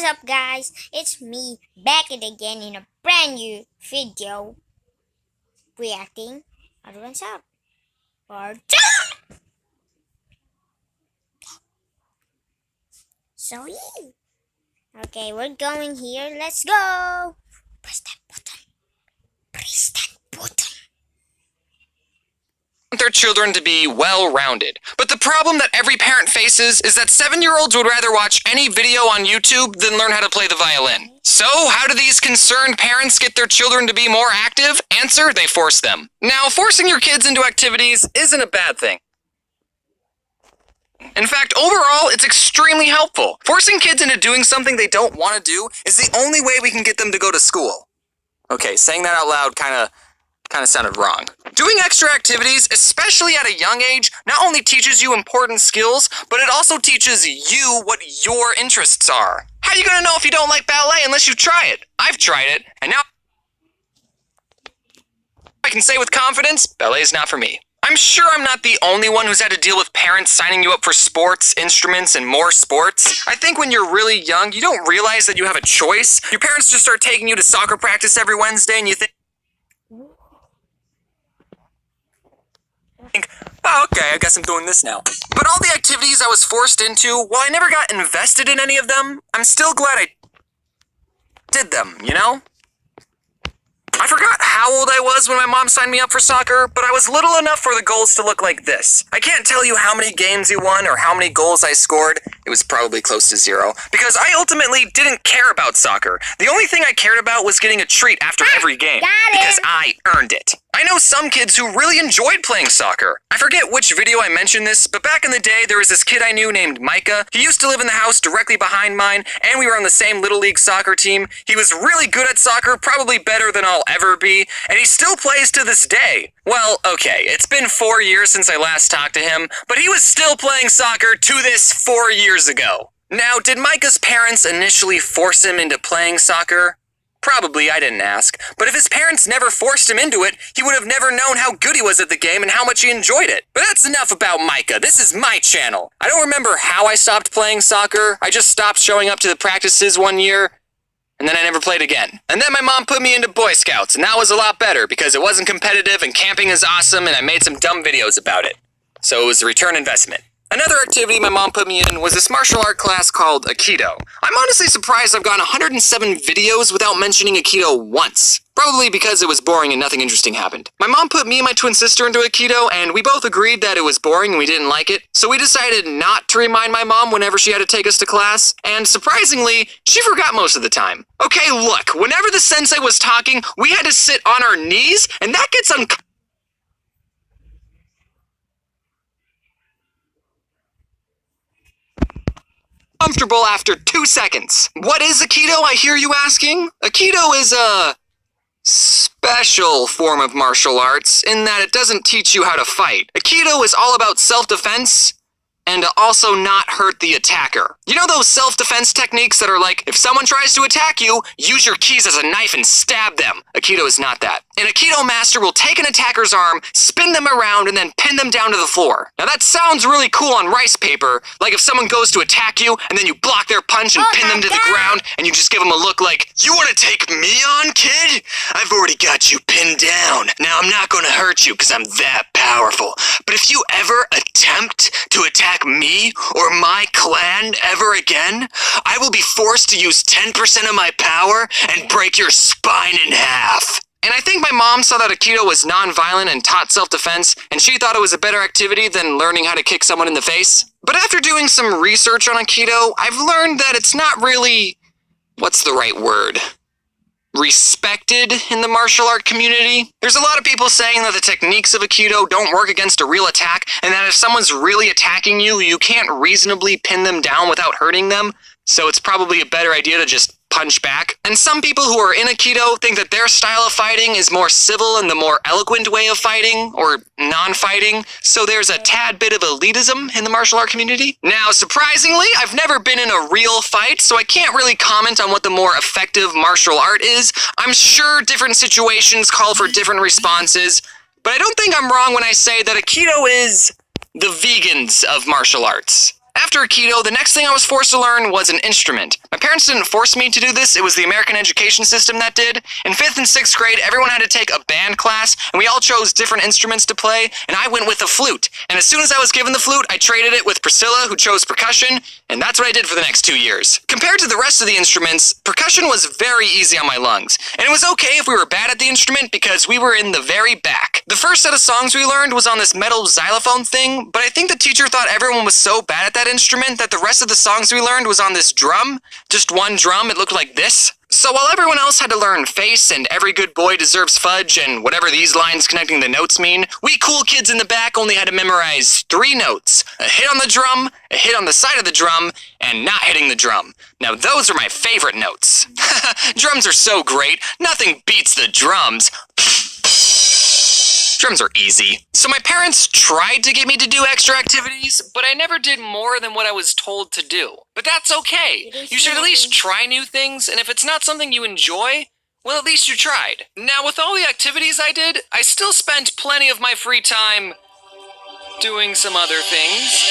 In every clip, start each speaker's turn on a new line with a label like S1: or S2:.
S1: What's up, guys? It's me back again in a brand new video reacting odd1sout part 2. So yeah. Okay, we're going here. Let's go. Press that button. Press that button.
S2: Their children to be well-rounded. But the problem that every parent faces is that 7-year-olds would rather watch any video on YouTube than learn how to play the violin. So, how do these concerned parents get their children to be more active? Answer, they force them. Now, forcing your kids into activities isn't a bad thing. In fact, overall, it's extremely helpful. Forcing kids into doing something they don't want to do is the only way we can get them to go to school. Okay, saying that out loud kind of sounded wrong. Doing extra activities, especially at a young age, not only teaches you important skills, but it also teaches you what your interests are. How are you gonna know if you don't like ballet unless you try it? I've tried it, and now I can say with confidence, ballet is not for me. I'm sure I'm not the only one who's had to deal with parents signing you up for sports, instruments, and more sports. I think when you're really young, you don't realize that you have a choice. Your parents just start taking you to soccer practice every Wednesday, and you think, oh, okay, I guess I'm doing this now. But all the activities I was forced into, while I never got invested in any of them, I'm still glad I did them, you know? I forgot how old I was when my mom signed me up for soccer, but I was little enough for the goals to look like this. I can't tell you how many games you won or how many goals I scored. It was probably close to 0, because I ultimately didn't care about soccer. The only thing I cared about was getting a treat after every game, because I earned it. I know some kids who really enjoyed playing soccer. I forget which video I mentioned this, but back in the day, there was this kid I knew named Micah. He used to live in the house directly behind mine, and we were on the same Little League soccer team. He was really good at soccer, probably better than I'll ever be, and he still plays to this day. Well, okay, it's been 4 years since I last talked to him, but he was still playing soccer to this 4 years ago. Now, did Micah's parents initially force him into playing soccer? Probably, I didn't ask. But if his parents never forced him into it, he would have never known how good he was at the game and how much he enjoyed it. But that's enough about Micah. This is my channel. I don't remember how I stopped playing soccer. I just stopped showing up to the practices one year, and then I never played again. And then my mom put me into Boy Scouts, and that was a lot better because it wasn't competitive and camping is awesome, and I made some dumb videos about it. So it was a return investment. Another activity my mom put me in was this martial art class called Aikido. I'm honestly surprised I've gotten 107 videos without mentioning Aikido once. Probably because it was boring and nothing interesting happened. My mom put me and my twin sister into Aikido, and we both agreed that it was boring and we didn't like it. So we decided not to remind my mom whenever she had to take us to class, and surprisingly, she forgot most of the time. Okay, look, whenever the sensei was talking, we had to sit on our knees, and that gets uncomfortable after 2 seconds. What is Aikido, I hear you asking? Aikido is a special form of martial arts in that it doesn't teach you how to fight. Aikido is all about self-defense and to also not hurt the attacker. You know those self-defense techniques that are like, if someone tries to attack you, use your keys as a knife and stab them. Aikido is not that. An Aikido master will take an attacker's arm, spin them around, and then pin them down to the floor. Now that sounds really cool on rice paper, like if someone goes to attack you, and then you block their punch and pin them to the ground, and you just give them a look like, you want to take me on, kid? I've already got you pinned down. Now I'm not going to hurt you because I'm that powerful. But if you ever attempt to attack me or my clan ever again, I will be forced to use 10% of my power and break your spine in half. And I think my mom saw that Aikido was non-violent and taught self-defense, and she thought it was a better activity than learning how to kick someone in the face. But after doing some research on Aikido, I've learned that it's not really, what's the right word? Respected in the martial art community. There's a lot of people saying that the techniques of Aikido don't work against a real attack, and that if someone's really attacking you, you can't reasonably pin them down without hurting them, so it's probably a better idea to just punch back. And some people who are in Aikido think that their style of fighting is more civil and the more eloquent way of fighting, or non-fighting, so there's a tad bit of elitism in the martial art community. Now, surprisingly, I've never been in a real fight, so I can't really comment on what the more effective martial art is. I'm sure different situations call for different responses, but I don't think I'm wrong when I say that Aikido is the vegans of martial arts. After Aikido, the next thing I was forced to learn was an instrument. My parents didn't force me to do this, it was the American education system that did. In 5th and 6th grade, everyone had to take a band class, and we all chose different instruments to play, and I went with a flute. And as soon as I was given the flute, I traded it with Priscilla, who chose percussion, and that's what I did for the next 2 years. Compared to the rest of the instruments, percussion was very easy on my lungs. And it was okay if we were bad at the instrument because we were in the very back. The first set of songs we learned was on this metal xylophone thing, but I think the teacher thought everyone was so bad at that instrument that the rest of the songs we learned was on this drum. Just one drum, it looked like this. So while everyone else had to learn face and every good boy deserves fudge and whatever these lines connecting the notes mean, we cool kids in the back only had to memorize 3 notes. A hit on the drum, a hit on the side of the drum, and not hitting the drum. Now those are my favorite notes. Drums are so great, nothing beats the drums. Drums are easy. So my parents tried to get me to do extra activities, but I never did more than what I was told to do. But that's okay. You should at least try new things, and if it's not something you enjoy, well, at least you tried. Now, with all the activities I did, I still spent plenty of my free time doing some other things.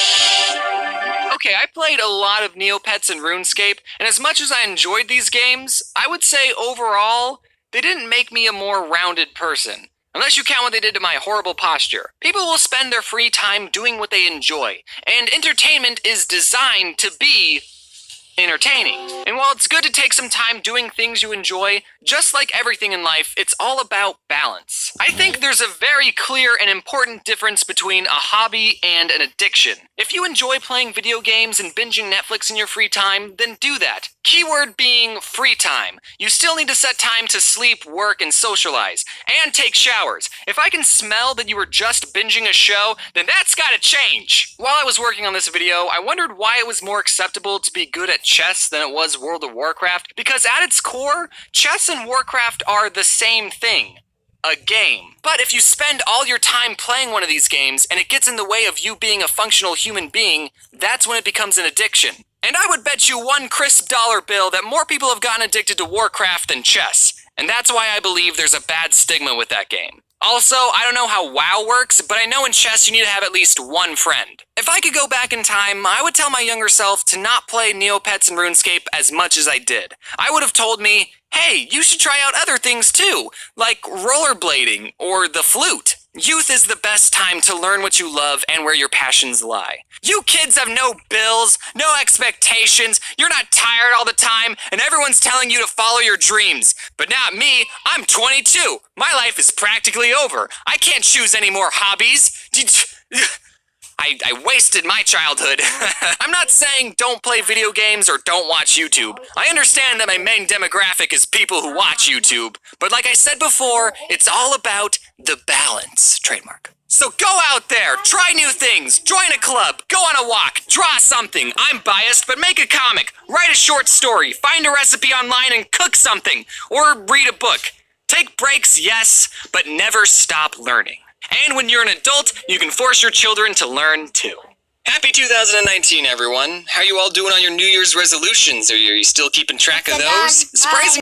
S2: Okay, I played a lot of Neopets and RuneScape, and as much as I enjoyed these games, I would say overall, they didn't make me a more rounded person. Unless you count what they did to my horrible posture. People will spend their free time doing what they enjoy, and entertainment is designed to be entertaining. And while it's good to take some time doing things you enjoy, just like everything in life, it's all about balance. I think there's a very clear and important difference between a hobby and an addiction. If you enjoy playing video games and binging Netflix in your free time, then do that. Keyword being free time. You still need to set time to sleep, work, and socialize, and take showers. If I can smell that you were just binging a show, then that's gotta change. While I was working on this video, I wondered why it was more acceptable to be good at chess than it was World of Warcraft, because at its core, chess and Warcraft are the same thing. A game. But if you spend all your time playing one of these games and it gets in the way of you being a functional human being, that's when it becomes an addiction. And I would bet you one crisp dollar bill that more people have gotten addicted to Warcraft than chess. And that's why I believe there's a bad stigma with that game. Also, I don't know how WoW works, but I know in chess you need to have at least one friend. If I could go back in time, I would tell my younger self to not play Neopets and RuneScape as much as I did. I would have told me, hey, you should try out other things too, like rollerblading or the flute. Youth is the best time to learn what you love and where your passions lie. You kids have no bills, no expectations, you're not tired all the time, and everyone's telling you to follow your dreams. But not me, I'm 22. My life is practically over. I can't choose any more hobbies. I wasted my childhood. I'm not saying don't play video games or don't watch YouTube. I understand that my main demographic is people who watch YouTube. But like I said before, it's all about the balance. Trademark. So go out there, try new things, join a club, go on a walk, draw something. I'm biased, but make a comic, write a short story, find a recipe online and cook something, or read a book. Take breaks, yes, but never stop learning. And when you're an adult, you can force your children to learn too. Happy 2019, everyone. How are you all doing on your New Year's resolutions? Are you still keeping track of those? Surprisingly,